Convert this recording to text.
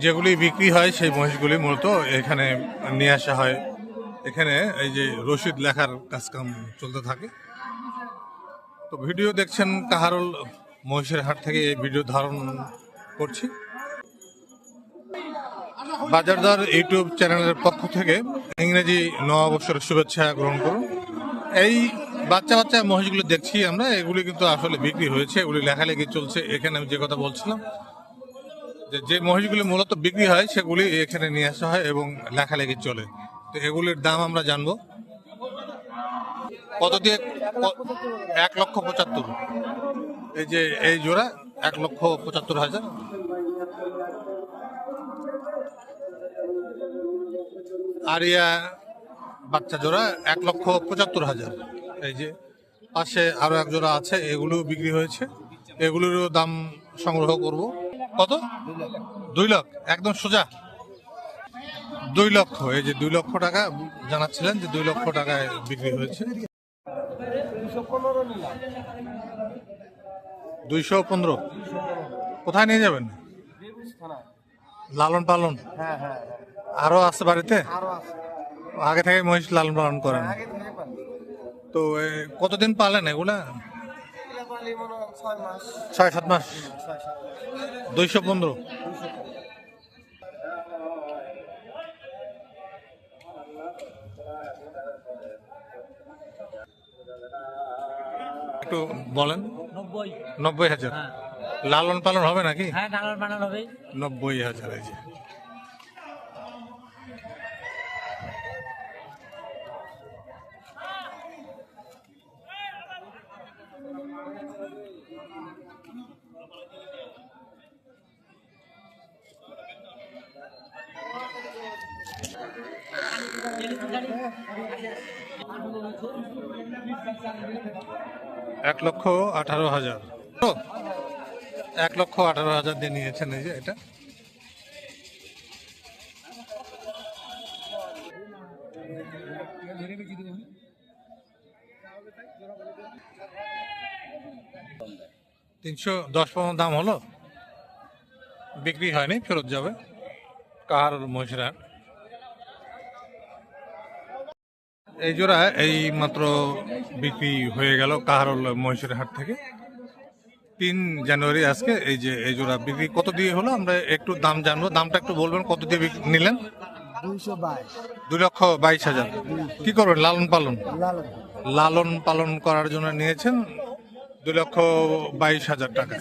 যেগুলি বিক্রি হয় সেই মহিষগুলি মূলত এখানে নিয়ে আসা হয়। এখানে এই যে রসিদ লেখার কাজকাম চলতে থাকে। তো ভিডিও দেখছেন কাহারোল মহিষের হাট থেকে এই ভিডিও ধারণ করছি। বাজারদর ইউটিউব চ্যানেলের পক্ষ থেকে ইংরেজি নববর্ষের শুভেচ্ছা গ্রহণ করুন। এই বাচ্চা বাচ্চা মহিষগুলো দেখছি আমরা, এগুলি কিন্তু আসলে বিক্রি হয়েছে, এগুলি লেখালেখি চলছে। এখানে আমি যে কথা বলছিলাম যে মহিষগুলি মূলত বিক্রি হয় সেগুলি এখানে নিয়ে আসা হয় এবং লেখালেখি চলে। তো এগুলির দাম আমরা জানবো। কত দিয়ে? 1,75,000। এই যে এই জোড়া 1,75,000। আরিয়া বাচ্চা জোড়া 1,75,000। এই যে পাশে আরো এক জোড়া আছে, এগুলো বিক্রি হয়েছে, এগুলোরও দাম সংগ্রহ করব। কত? 2 লাখ, একদম সোজা 2 লক্ষ। এই যে 2 লক্ষ টাকা জানাচ্ছিলেন যে 2 লক্ষ টাকায় বিক্রি হয়েছে। 215। কোথায় নিয়ে যাবেন? লালন পালন আরো আছে বাড়িতে? আগে থেকে মহিষ লালন পালন করেন? তো কতদিন পালেন এগুলা? 6-7 মাস। 215। একটু বলেন। 90,000। লালন পালন হবে নাকি? হ্যাঁ, লালন পালন হবে। 90,000। এই যে এক লক্ষ 18,000। 1,18,000 দিয়ে নিয়েছেন। এই যে এটা $310 দাম হলো, বিক্রি হয়নি, ফেরত যাবে। কাহারোল মহিষের হাট। এই জোড়া এই মাত্র বিক্রি হয়ে গেল কাহারোল মহিষের হাট থেকে। 3 জানুয়ারি আজকে। এই যে এই জোড়া বিক্রি কত দিয়ে হলো আমরা একটু দাম জানবো। দামটা একটু বলবেন, কত দিয়ে নিলেন? 2,22,000। কি করবেন? লালন পালন? লালন পালন করার জন্য নিয়েছেন 2,22,000 টাকা।